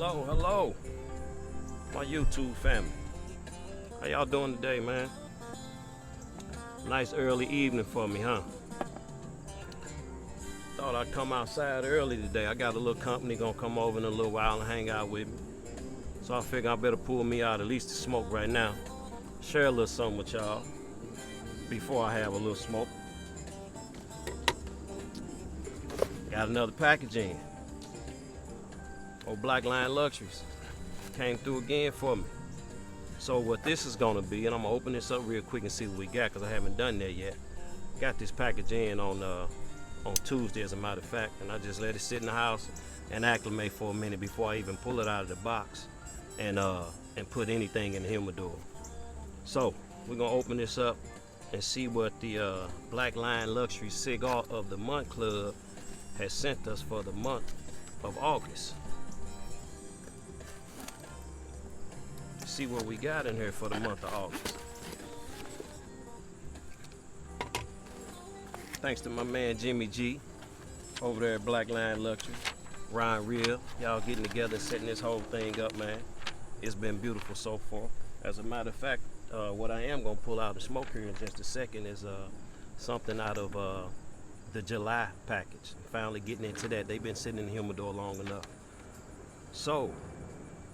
Hello, my YouTube family. How y'all doing today, man? Nice early evening for me, huh? Thought I'd come outside early today. I got a little company gonna come over in a little while and hang out with me. So I figure I better pull me out at least to smoke right now. Share a little something with y'all before I have a little smoke. Got another package in. Old Black Line Luxuries came through again for me. So what this is gonna be, and I'm gonna open this up real quick and see what we got, because I haven't done that yet. Got this package in on Tuesday, as a matter of fact, and I just let it sit in the house and acclimate for a minute before I even pull it out of the box and put anything in the humidor. So we're gonna open this up and see what the Black Line Luxury Cigar of the Month Club has sent us for the month of August. See what we got in here for the month of August. Thanks to my man Jimmy G over there at Black Line Luxury, Ryan Real, y'all getting together and setting this whole thing up, man. It's been beautiful so far. As a matter of fact, what I am gonna pull out and smoke here in just a second is something out of the July package. Finally getting into that. They've been sitting in the humidor long enough. So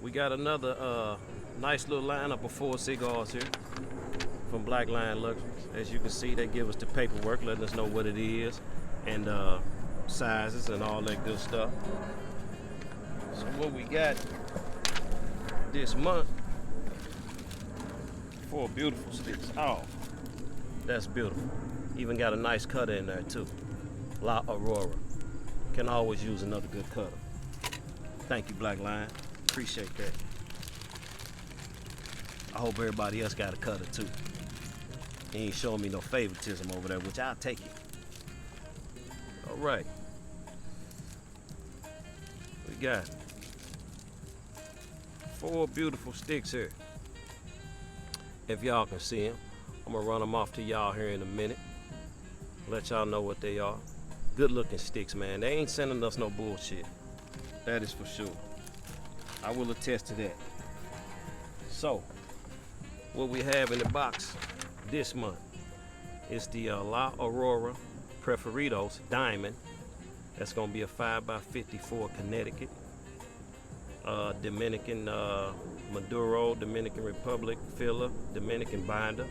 we got another nice little lineup of 4 cigars here from Black Line Luxuries. As you can see, they give us the paperwork letting us know what it is and sizes and all that good stuff. So what we got this month, 4 beautiful sticks. Oh, that's beautiful. Even got a nice cutter in there too. La Aurora. Can always use another good cutter. Thank you, Black Line. Appreciate that. I hope everybody else got a cutter too. He ain't showing me no favoritism over there, which I'll take it. All right. We got 4 beautiful sticks here. If y'all can see them, I'm gonna run them off to y'all here in a minute. Let y'all know what they are. Good looking sticks, man. They ain't sending us no bullshit. That is for sure. I will attest to that. So, what we have in the box this month is the La Aurora Preferidos Diamond. That's gonna be a 5x54 Connecticut. Dominican Maduro, Dominican Republic filler, Dominican binder.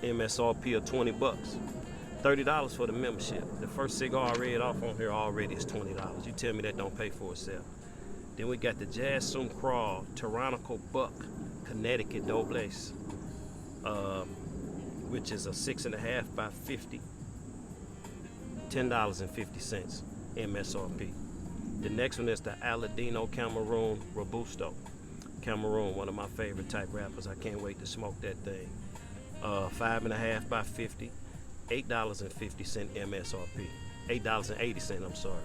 MSRP of 20 bucks. $30 for the membership. The first cigar I read off on here already is $20. You tell me that don't pay for itself. Then we got the Jasum Crawl Tyrannical Buck Connecticut Dobles, which is a 6.5 by 50, $10.50 MSRP. The next one is the Aladino Cameroon Robusto. Cameroon, one of my favorite type wrappers. I can't wait to smoke that thing. 5.5 by 50, $8.50 MSRP. $8.80, I'm sorry.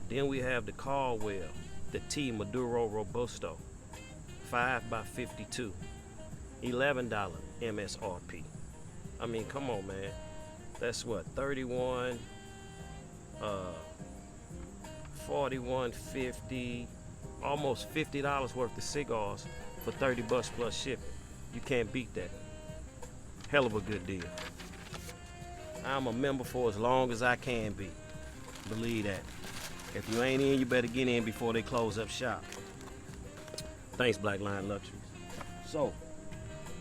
Then we have the Caldwell, the T Maduro Robusto, 5 by 52, $11 MSRP. I mean, come on, man. That's what, 31, 41, 50, almost $50 worth of cigars for 30 bucks plus shipping. You can't beat that. Hell of a good deal. I'm a member for as long as I can be. Believe that. If you ain't in, you better get in before they close up shop. Thanks, Black Line Luxuries. So,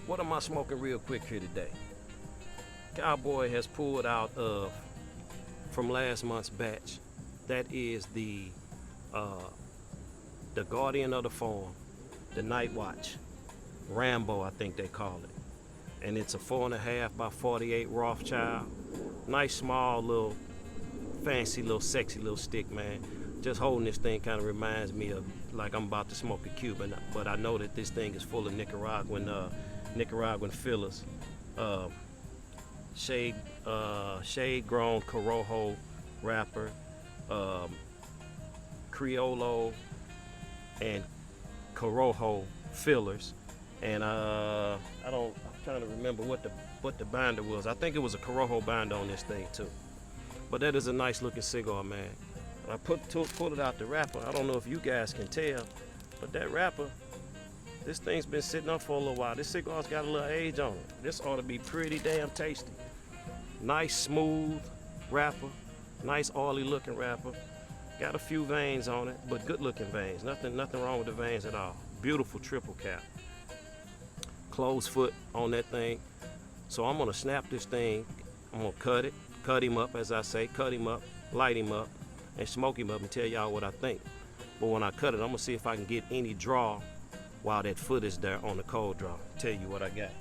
what am I smoking real quick here today? Cowboy has pulled out of, from last month's batch, that is the Guardian of the Farm, the Night Watch, Rambo, I think they call it. And it's a 4.5 by 48 Rothschild. Nice, small, little, fancy, little, sexy little stick, man. Just holding this thing kind of reminds me of like I'm about to smoke a Cuban, but I know that this thing is full of Nicaraguan fillers. Shade grown Corojo wrapper, Criollo and Corojo fillers, and I'm trying to remember what the binder was. I think it was a Corojo binder on this thing too. But that is a nice looking cigar, man. I pull it out the wrapper. I don't know if you guys can tell, but that wrapper, this thing's been sitting up for a little while. This cigar's got a little age on it. This ought to be pretty damn tasty. Nice smooth wrapper, nice oily looking wrapper. Got a few veins on it, but good looking veins. Nothing wrong with the veins at all. Beautiful triple cap. Closed foot on that thing. So I'm gonna snap this thing. I'm gonna cut him up, as I say, cut him up, light him up, and smoke him up and tell y'all what I think. But when I cut it, I'm gonna see if I can get any draw while that foot is there on the cold draw. Tell you what I got.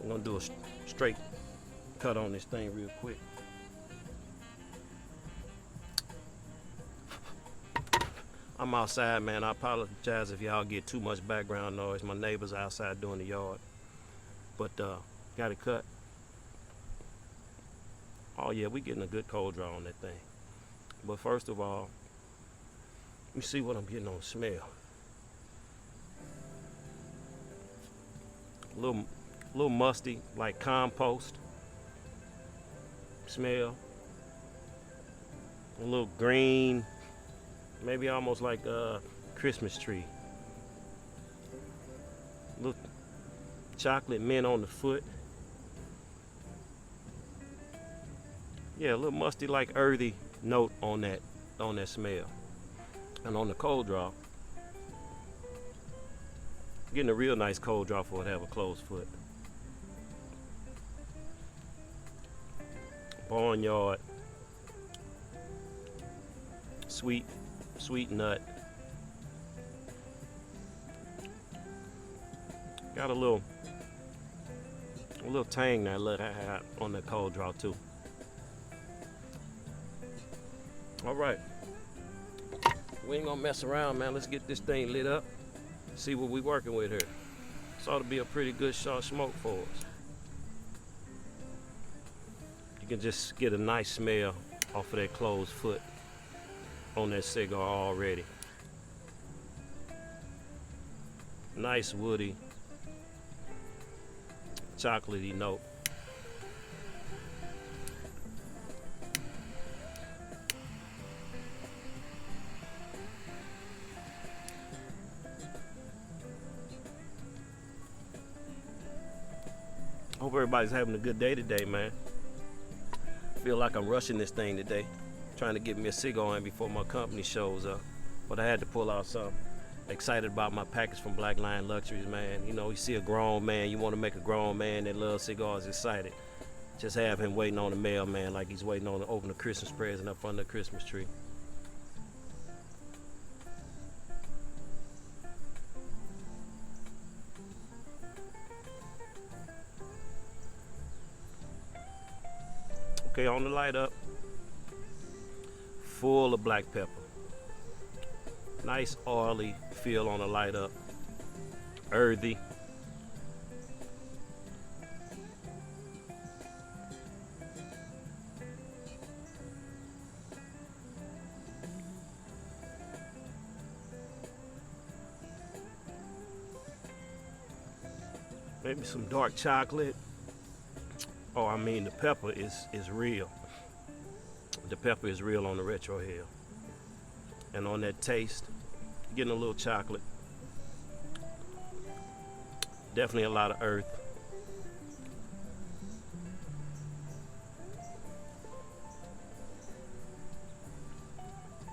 I'm gonna do a straight cut on this thing real quick. I'm outside, man. I apologize if y'all get too much background noise. My neighbors are outside doing the yard. But got it cut. Oh yeah, we getting a good cold draw on that thing. But first of all, let me see what I'm getting on smell. A little musty, like compost smell. A little green, maybe almost like a Christmas tree. A little chocolate mint on the foot. Yeah, a little musty, like earthy note on that smell. And on the cold draw, getting a real nice cold draw for it to have a closed foot. Barnyard, sweet nut. Got a little tang that look on the cold draw too. All right, we ain't gonna mess around, man. Let's get this thing lit up. See what we working with here. This ought to be a pretty good short smoke for us. You can just get a nice smell off of that closed foot on that cigar already. Nice woody, chocolatey note. Hope everybody's having a good day today, man. Feel like I'm rushing this thing today, trying to get me a cigar in before my company shows up. But I had to pull out something. Excited about my package from Black Line Luxuries, man. You know, you see a grown man, you want to make a grown man that loves cigars excited. Just have him waiting on the mailman like he's waiting on to open the Christmas present up under the Christmas tree. Okay, on the light up, full of black pepper. Nice oily feel on the light up, earthy. Maybe some dark chocolate. Oh, I mean, the pepper is real. The pepper is real on the retro hill. And on that taste, getting a little chocolate. Definitely a lot of earth.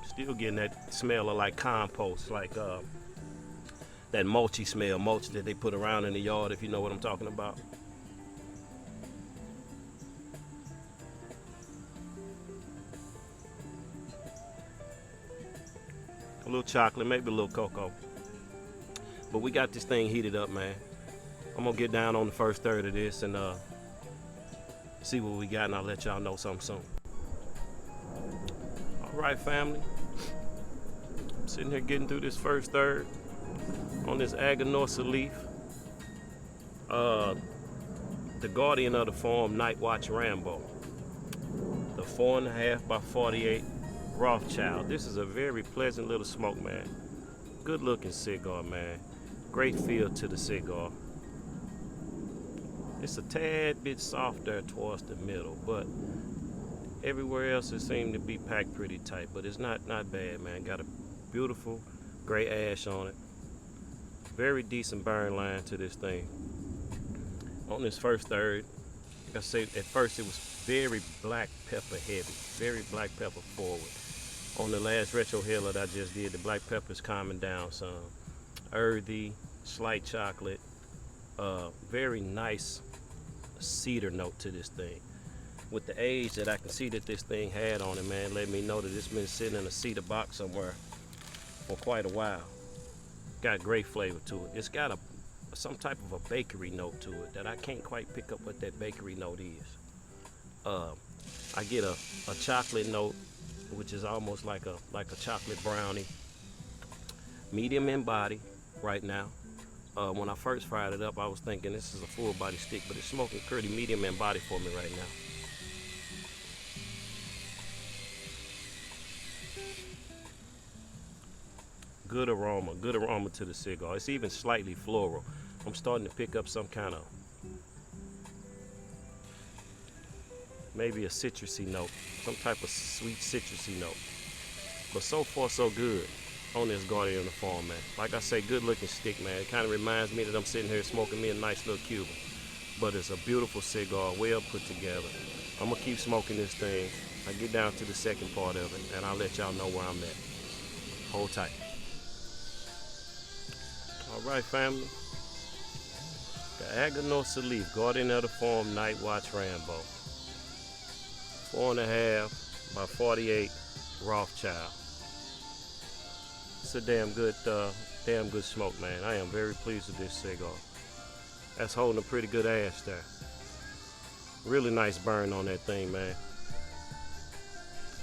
Still getting that smell of like compost, like that mulchy smell, mulch that they put around in the yard, if you know what I'm talking about. A little chocolate, maybe a little cocoa. But we got this thing heated up, man. I'm gonna get down on the first third of this and see what we got, and I'll let y'all know something soon. All right, family. I'm sitting here getting through this first third on this Aganorsa leaf. The Gaurdian of the form Night Watch Rambo. The 4.5 by 48 Rothschild. This is a very pleasant little smoke, man. Good looking cigar, man. Great feel to the cigar. It's a tad bit softer towards the middle, but Everywhere else it seemed to be packed pretty tight, but it's not bad, man. Got a beautiful gray ash on it. Very decent burn line to this thing. On this first third, like I say, at first it was very black pepper heavy, very black pepper forward. On the last retro hill that I just did, the black pepper is calming down some. Earthy, slight chocolate, very nice cedar note to this thing. With the age that I can see that this thing had on it, man, let me know that it's been sitting in a cedar box somewhere for quite a while. Got great flavor to it. It's got some type of a bakery note to it that I can't quite pick up what that bakery note is. I get a chocolate note, which is almost like a chocolate brownie. Medium in body right now. When I first fried it up, I was thinking this is a full body stick, but it's smoking pretty medium in body for me right now. Good aroma to the cigar. It's even slightly floral. I'm starting to pick up some kind of, maybe a citrusy note, some type of sweet citrusy note. But so far so good on this Gaurdian form, man. Like I say, good looking stick, man. It kind of reminds me that I'm sitting here smoking me a nice little Cuban. But it's a beautiful cigar, well put together. I'm gonna keep smoking this thing. I get down to the second part of it, and I'll let y'all know where I'm at. Hold tight. All right, family. The Aganorsa leaf, Gaurdian of the form, Night Watch Rambo. 4.5 by 48 Rothschild. It's a damn good smoke, man. I am very pleased with this cigar. That's holding a pretty good ash there. Really nice burn on that thing, man.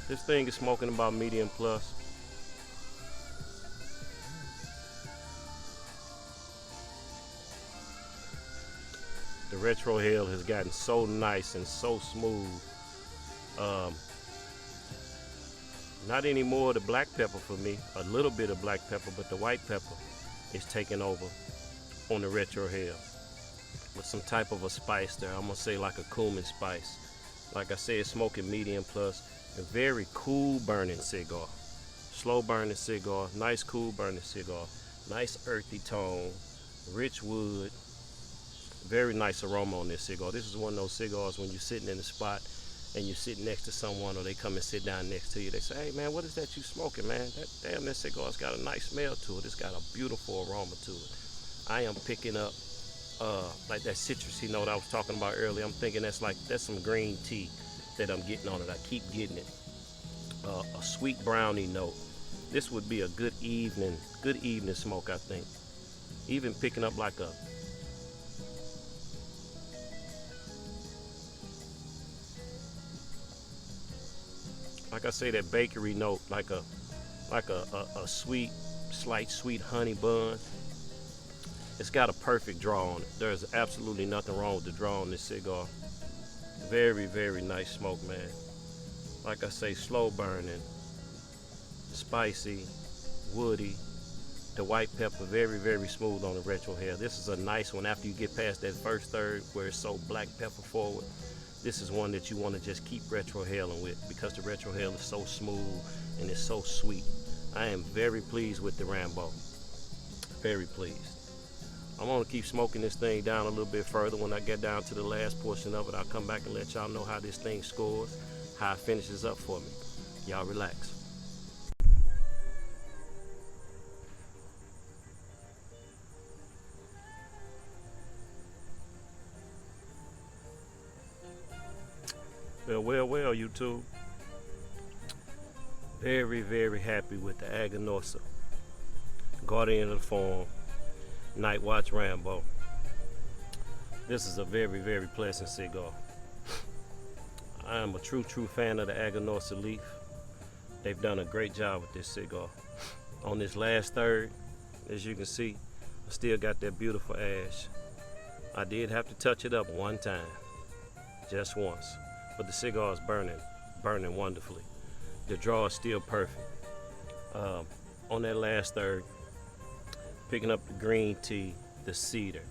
This thing is smoking about medium plus. The retro hill has gotten so nice and so smooth. Not anymore the black pepper for me. A little bit of black pepper, but the white pepper is taking over on the retro hill with some type of a spice there. I'm gonna say like a cumin spice. Like I said, smoking medium plus. A very cool burning cigar. Slow burning cigar. Nice cool burning cigar. Nice earthy tone. Rich wood. Very nice aroma on this cigar. This is one of those cigars when you're sitting in a spot and you're sitting next to someone, or they come and sit down next to you. They say, "Hey man, what is that you smoking, man? That cigar's got a nice smell to it. It's got a beautiful aroma to it." I am picking up like that citrusy note I was talking about earlier. I'm thinking that's some green tea that I'm getting on it. I keep getting it. A sweet brownie note. This would be a good evening smoke, I think. Even picking up like I say, that bakery note, like a sweet, slight sweet honey bun. It's got a perfect draw on it. There's absolutely nothing wrong with the draw on this cigar. Very, very nice smoke, man. Like I say, slow burning, spicy, woody. The white pepper, very, very smooth on the retro hair. This is a nice one after you get past that first third where it's so black pepper forward. This is one that you want to just keep retro hailing with, because the retro hail is so smooth and it's so sweet. I am very pleased with the Rambo. Very pleased. I'm gonna keep smoking this thing down a little bit further. When I get down to the last portion of it, I'll come back and let y'all know how this thing scores, how it finishes up for me. Y'all relax. Well, YouTube. Very, very happy with the Aganorsa, Gaurdian of the form, Night Watch Rambo. This is a very, very pleasant cigar. I am a true fan of the Aganorsa leaf. They've done a great job with this cigar. On this last third, as you can see, I still got that beautiful ash. I did have to touch it up one time, just once, but the cigar is burning wonderfully. The draw is still perfect. On that last third, picking up the green tea, the cedar.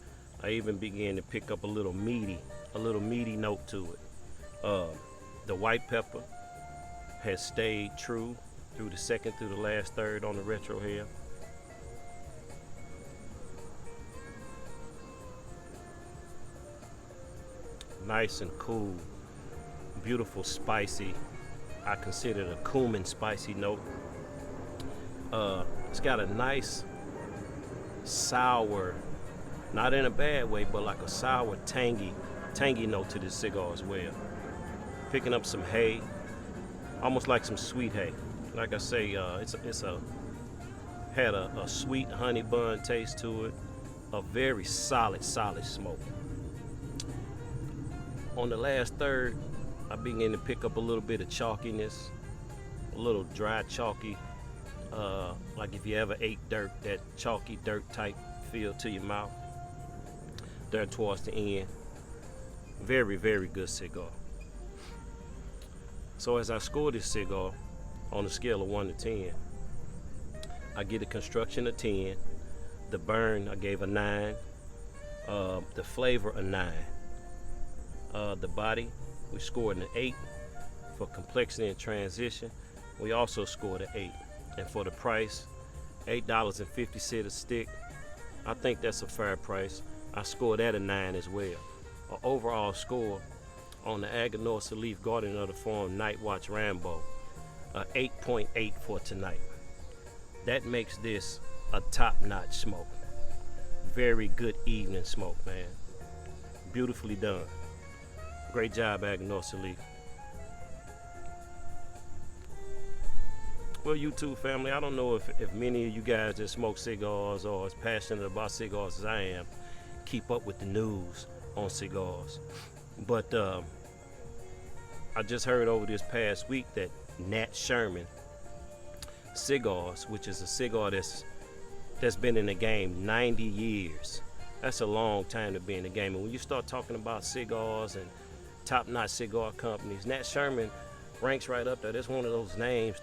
I even began to pick up a little meaty note to it. The white pepper has stayed true through the second through the last third on the retro here. Nice and cool, beautiful, spicy. I consider it a cumin spicy note. It's got a nice sour, not in a bad way, but like a sour, tangy note to this cigar as well. Picking up some hay, almost like some sweet hay. Like I say, had a sweet honey bun taste to it. A very solid smoke. On the last third, I began to pick up a little bit of chalkiness, a little dry, chalky, like if you ever ate dirt, that chalky dirt type feel to your mouth. There towards the end. Very, very good cigar. So as I score this cigar on a scale of 1 to 10, I get a construction of 10. The burn, I gave a 9. The flavor, a 9. The body, we scored an 8. For complexity and transition, we also scored an 8. And for the price, $8.50 a stick. I think that's a fair price. I scored that a 9 as well. An overall score on the Aganorsa Leaf Guardian of the Form Night Watch Rambo, 8.8 for tonight. That makes this a top-notch smoke. Very good evening smoke, man. Beautifully done. Great job, Aganorsa Leaf. Well, YouTube family, I don't know if many of you guys that smoke cigars or as passionate about cigars as I am keep up with the news on cigars. But I just heard over this past week that Nat Sherman Cigars, which is a cigar that's been in the game 90 years. That's a long time to be in the game. And when you start talking about cigars and top-notch cigar companies, Nat Sherman ranks right up there. That's one of those names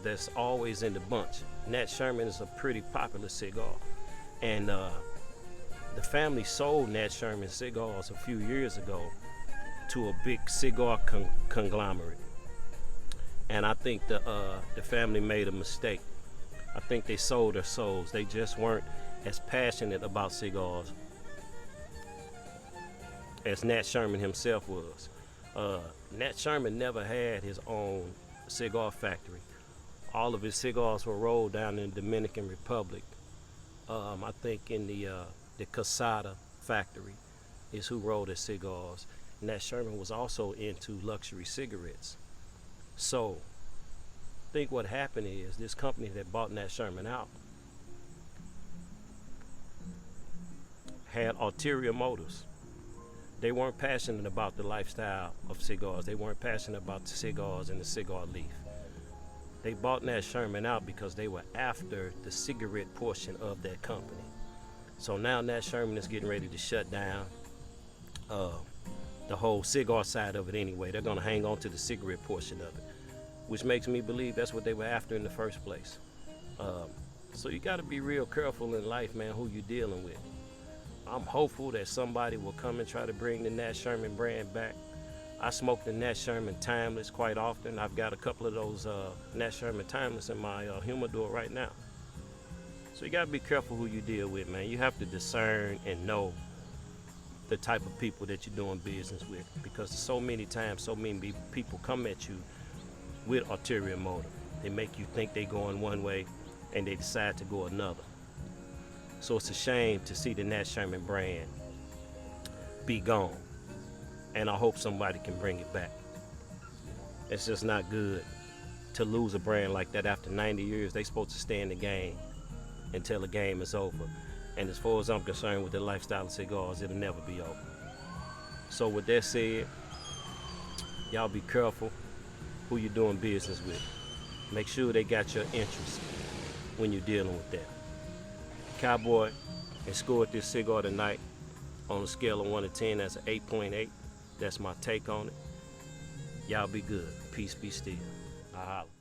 that's always in the bunch. Nat Sherman is a pretty popular cigar. And the family sold Nat Sherman cigars a few years ago to a big cigar conglomerate. And I think the family made a mistake. I think they sold their souls. They just weren't as passionate about cigars as Nat Sherman himself was. Nat Sherman never had his own cigar factory. All of his cigars were rolled down in the Dominican Republic. I think in the Casada factory is who rolled his cigars. Nat Sherman was also into luxury cigarettes. So I think what happened is this company that bought Nat Sherman out had ulterior motives. They weren't passionate about the lifestyle of cigars. They weren't passionate about the cigars and the cigar leaf. They bought Nat Sherman out because they were after the cigarette portion of that company. So now Nat Sherman is getting ready to shut down the whole cigar side of it anyway. They're going to hang on to the cigarette portion of it, which makes me believe that's what they were after in the first place. So you got to be real careful in life, man, who you're dealing with. I'm hopeful that somebody will come and try to bring the Nat Sherman brand back. I smoke the Nat Sherman Timeless quite often. I've got a couple of those Nat Sherman Timeless in my humidor right now. So you got to be careful who you deal with, man. You have to discern and know the type of people that you're doing business with, because so many times, so many people come at you with ulterior motive. They make you think they're going one way and they decide to go another. So it's a shame to see the Nat Sherman brand be gone. And I hope somebody can bring it back. It's just not good to lose a brand like that after 90 years. They're supposed to stay in the game until the game is over. And as far as I'm concerned with the lifestyle of cigars, it'll never be over. So with that said, y'all be careful who you're doing business with. Make sure they got your interest when you're dealing with that. Cowboy and scored this cigar tonight on a scale of 1 to 10. That's an 8.8. That's my take on it. Y'all be good. Peace be still. I holla.